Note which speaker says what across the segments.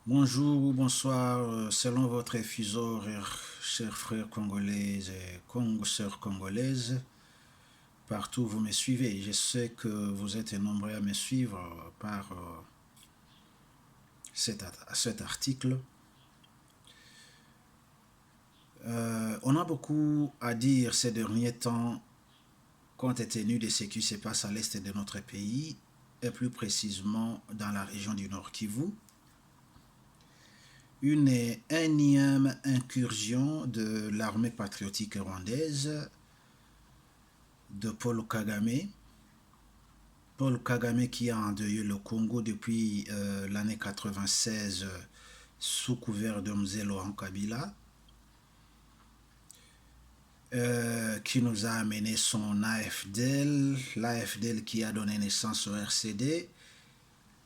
Speaker 1: Bonjour ou bonsoir, selon votre fuseau horaire, chers frères congolais et sœurs congolaises, partout où vous me suivez. Je sais que vous êtes nombreux à me suivre par cet article. On a beaucoup à dire ces derniers temps compte tenu de ce qui se passe à l'est de notre pays et plus précisément dans la région du Nord Kivu. Une énième incursion de l'armée patriotique rwandaise de Paul Kagame. Paul Kagame qui a endeuillé le Congo depuis l'année 96 sous couvert de Mzee Laurent Kabila, qui nous a amené son AFDL, l'AFDL qui a donné naissance au RCD,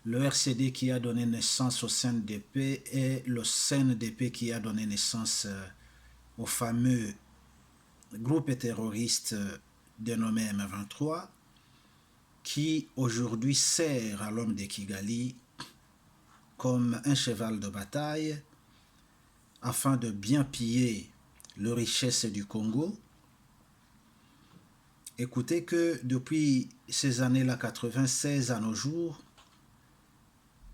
Speaker 1: le RCD qui a donné naissance au CNDP et le CNDP qui a donné naissance au fameux groupe terroriste dénommé M23, qui aujourd'hui sert à l'homme de Kigali comme un cheval de bataille afin de bien piller les richesses du Congo. Écoutez que depuis ces années-là 96 à nos jours,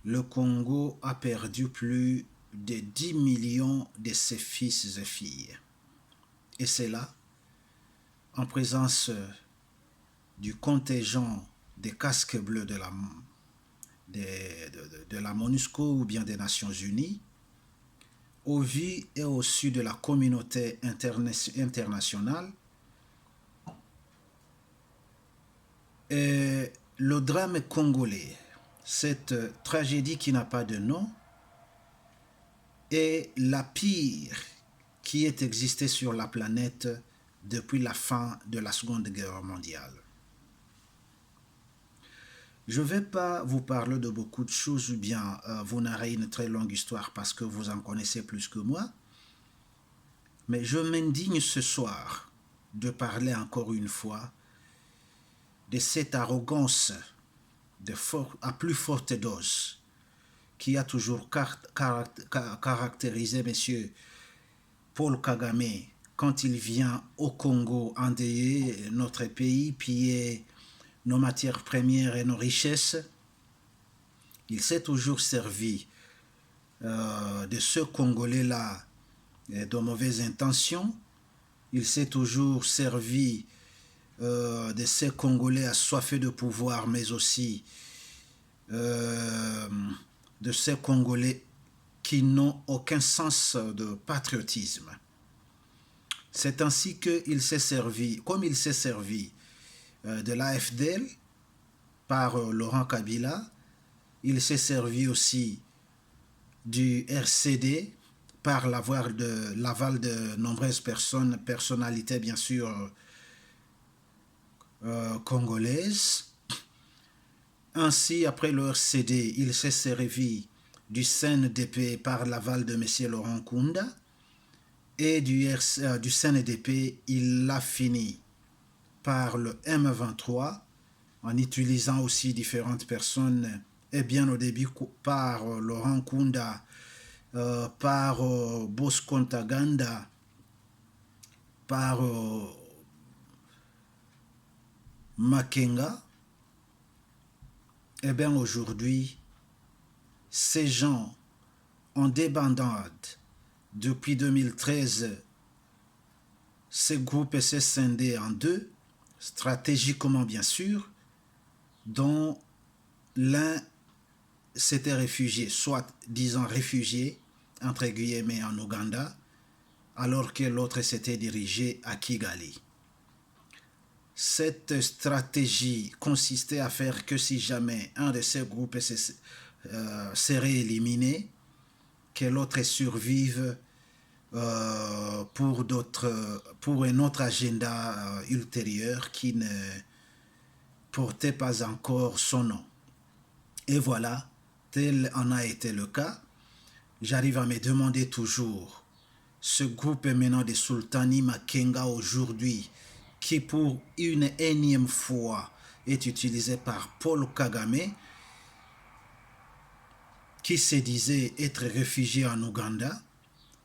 Speaker 1: le Congo a perdu plus de 10 millions de ses fils et filles. Et c'est là, en présence du contingent des casques bleus de la MONUSCO ou bien des Nations Unies, au vu et au su de la communauté internationale, et le drame congolais, cette tragédie qui n'a pas de nom, est la pire qui ait existé sur la planète depuis la fin de la Seconde Guerre mondiale. Je ne vais pas vous parler de beaucoup de choses ou bien vous narrer une très longue histoire parce que vous en connaissez plus que moi, mais je m'indigne ce soir de parler encore une fois de cette arrogance à plus forte dose qui a toujours caractérisé M. Paul Kagame quand il vient au Congo endeuiller notre pays, piller nos matières premières et nos richesses. Il s'est toujours servi de ce Congolais-là de mauvaises intentions. Il s'est toujours servi de ces Congolais assoiffés de pouvoir, mais aussi de ces Congolais qui n'ont aucun sens de patriotisme. C'est ainsi qu'il s'est servi, comme il s'est servi de l'AFDL par Laurent Kabila, il s'est servi aussi du RCD par l'aval de nombreuses personnalités bien sûr congolaises. Ainsi, après le RCD, il s'est servi du CNDP par l'aval de M. Laurent Nkunda et du CNDP, il a fini par le M23 en utilisant aussi différentes personnes et bien au début par Laurent Nkunda, par Bosco Ntaganda, par Makenga. Eh bien aujourd'hui, ces gens en débandade depuis 2013, ces groupes s'est scindé en deux, stratégiquement bien sûr, dont l'un s'était réfugié, soit disons réfugié, entre guillemets en Ouganda, alors que l'autre s'était dirigé à Kigali. Cette stratégie consistait à faire que si jamais un de ces groupes serait éliminé, que l'autre survive pour un autre agenda ultérieur qui ne portait pas encore son nom. Et voilà, tel en a été le cas. J'arrive à me demander toujours, ce groupe éminent de Sultani Makenga aujourd'hui, qui pour une énième fois est utilisé par Paul Kagame, qui se disaient être réfugiés en Ouganda.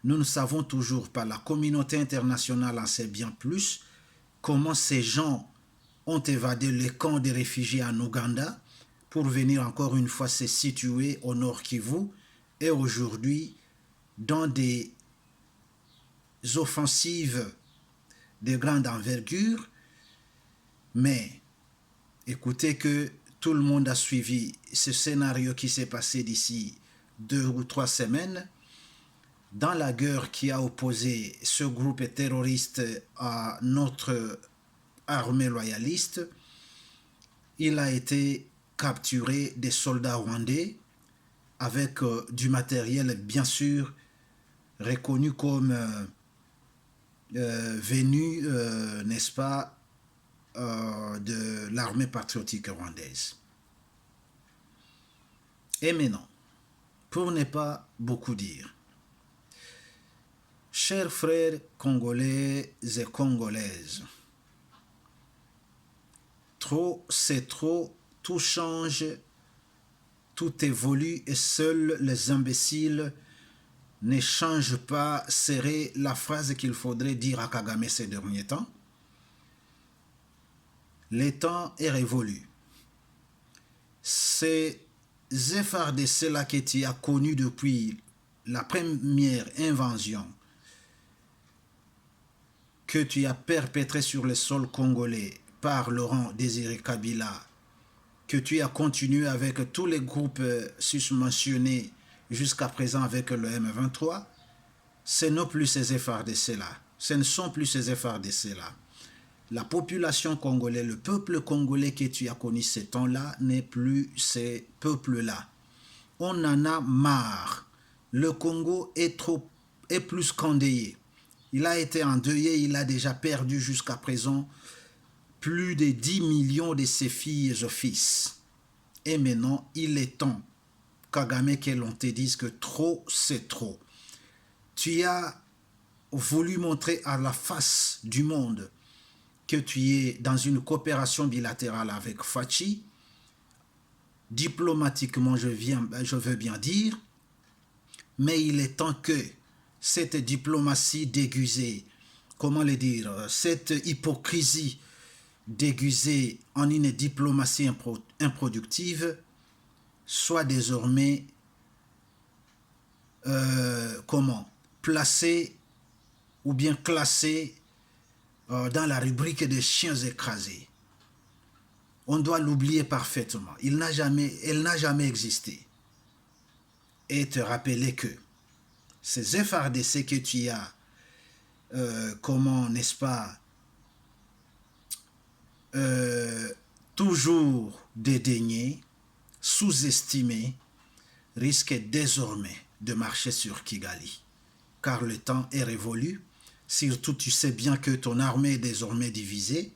Speaker 1: Nous ne savons toujours pas, la communauté internationale en sait bien plus, comment ces gens ont évadé les camps de réfugiés en Ouganda pour venir encore une fois se situer au nord Kivu et aujourd'hui dans des offensives de grande envergure. Mais écoutez que tout le monde a suivi ce scénario qui s'est passé d'ici 2 ou 3 semaines dans la guerre qui a opposé ce groupe terroriste à notre armée loyaliste. Il a été capturé des soldats rwandais avec du matériel bien sûr reconnu comme venu, n'est-ce pas, de l'armée patriotique rwandaise. Et maintenant, pour ne pas beaucoup dire, chers frères congolais et congolaises, trop c'est trop, tout change, tout évolue et seuls les imbéciles ne changent pas serait la phrase qu'il faudrait dire à Kagame ces derniers temps. Le temps est révolu. Ces FARDC-là que tu as connus depuis la première invasion que tu as perpétrée sur le sol congolais par Laurent Désiré Kabila, que tu as continué avec tous les groupes susmentionnés jusqu'à présent avec le M23, ce ne sont plus ces FARDC-là. Ce ne sont plus ces FARDC-là. La population congolaise, le peuple congolais que tu as connu ces temps-là n'est plus ces peuples-là. On en a marre. Le Congo est plus qu'endeuillé. Il a été endeuillé, il a déjà perdu jusqu'à présent plus de 10 millions de ses filles et fils. Et maintenant, il est temps, Kagame, que l'on te dise que trop, c'est trop. Tu as voulu montrer à la face du monde que tu es dans une coopération bilatérale avec Fachi, diplomatiquement je veux bien dire, mais il est temps que cette diplomatie déguisée, comment le dire, cette hypocrisie déguisée en une diplomatie improductive soit désormais placée ou bien classée dans la rubrique des chiens écrasés. On doit l'oublier parfaitement. Elle n'a jamais existé. Et te rappeler que ces FARDC que tu as, n'est-ce pas, toujours dédaigné, sous-estimé, risque désormais de marcher sur Kigali. Car le temps est révolu. Surtout, tu sais bien que ton armée est désormais divisée.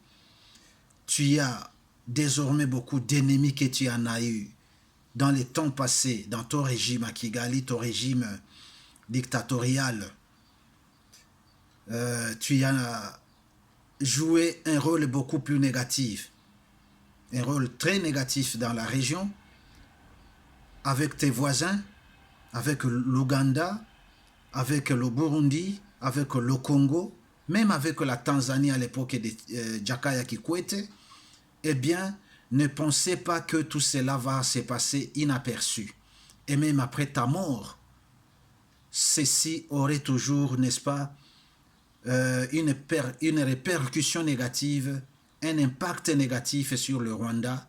Speaker 1: Tu as désormais beaucoup d'ennemis que tu en as eu dans les temps passés, dans ton régime à Kigali, ton régime dictatorial. Tu as joué un rôle beaucoup plus négatif, un rôle très négatif dans la région, avec tes voisins, avec l'Ouganda, avec le Burundi, avec le Congo, même avec la Tanzanie à l'époque de Jakaya Kikwete. Eh bien, ne pensez pas que tout cela va se passer inaperçu. Et même après ta mort, ceci aurait toujours, n'est-ce pas, une répercussion négative, un impact négatif sur le Rwanda,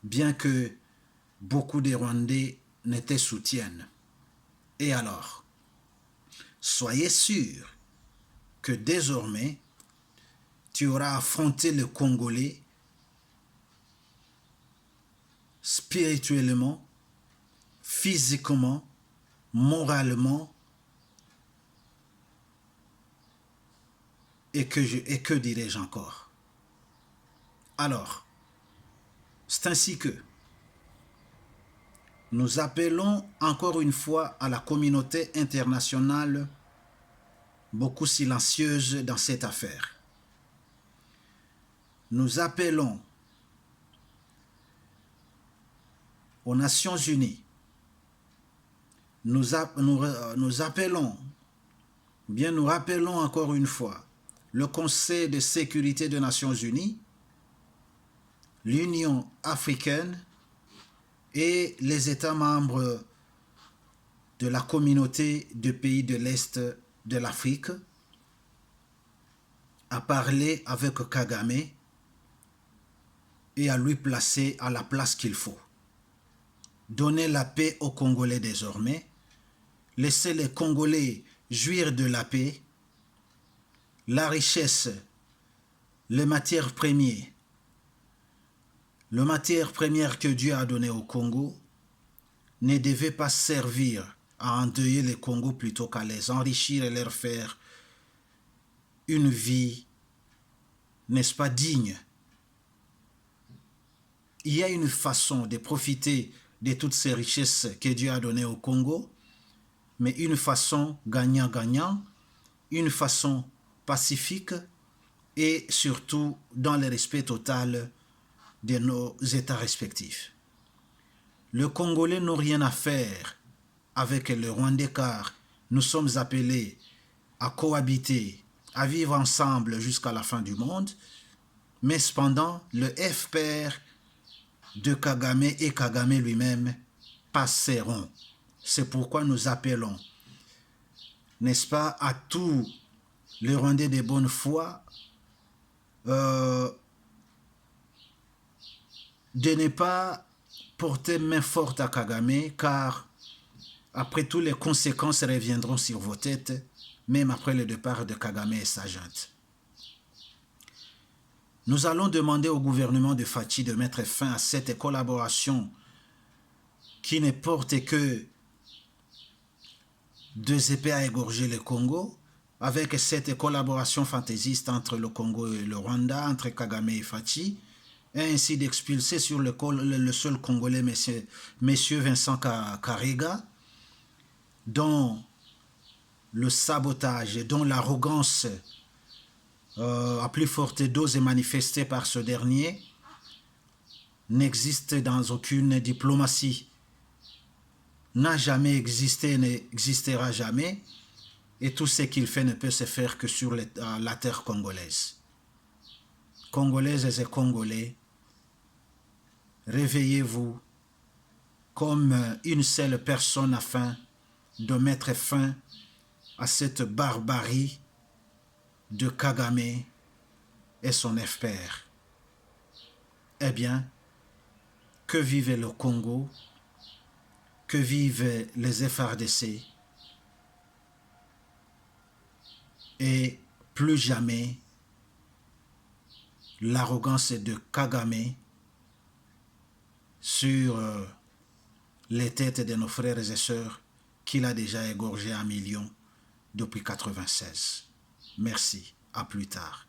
Speaker 1: bien que beaucoup de Rwandais ne te soutiennent. Et alors, soyez sûr que désormais, tu auras affronté le Congolais spirituellement, physiquement, moralement, et que dirais-je encore? Alors, c'est ainsi que nous appelons encore une fois à la communauté internationale beaucoup silencieuse dans cette affaire. Nous appelons aux Nations Unies nous appelons, bien nous rappelons encore une fois, le Conseil de sécurité des Nations Unies, l'Union africaine et les États membres de la communauté de pays de l'Est de l'Afrique à parler avec Kagame et à lui placer à la place qu'il faut. Donner la paix aux Congolais désormais, laisser les Congolais jouir de la paix, la richesse, les matières premières, que Dieu a donné au Congo ne devait pas servir à endeuiller les Congos plutôt qu'à les enrichir et leur faire une vie, n'est-ce pas, digne. Il y a une façon de profiter de toutes ces richesses que Dieu a données au Congo, mais une façon gagnant-gagnant, une façon pacifique et surtout dans le respect total de nos États respectifs. Le Congolais n'a rien à faire avec le Rwandais car nous sommes appelés à cohabiter, à vivre ensemble jusqu'à la fin du monde, mais cependant le FPR de Kagame et Kagame lui-même passeront. C'est pourquoi nous appelons, n'est-ce pas, à tous les Rwandais de bonne foi de ne pas porter main forte à Kagame, car après tout les conséquences reviendront sur vos têtes, même après le départ de Kagame et sa junte. Nous allons demander au gouvernement de Fachi de mettre fin à cette collaboration qui ne porte que deux épées à égorger le Congo, avec cette collaboration fantaisiste entre le Congo et le Rwanda, entre Kagame et Fachi, et ainsi d'expulser sur le sol congolais monsieur Vincent Karega, dont le sabotage, dont l'arrogance à plus forte dose est manifestée par ce dernier, n'existe dans aucune diplomatie, n'a jamais existé, n'existera jamais, et tout ce qu'il fait ne peut se faire que sur la terre congolaise. Congolaises et Congolais, réveillez-vous comme une seule personne afin de mettre fin à cette barbarie de Kagame et son FPR. Eh bien, que vive le Congo, que vivent les FRDC, et plus jamais l'arrogance de Kagame sur les têtes de nos frères et sœurs qu'il a déjà égorgés à millions depuis 1996. Merci, à plus tard.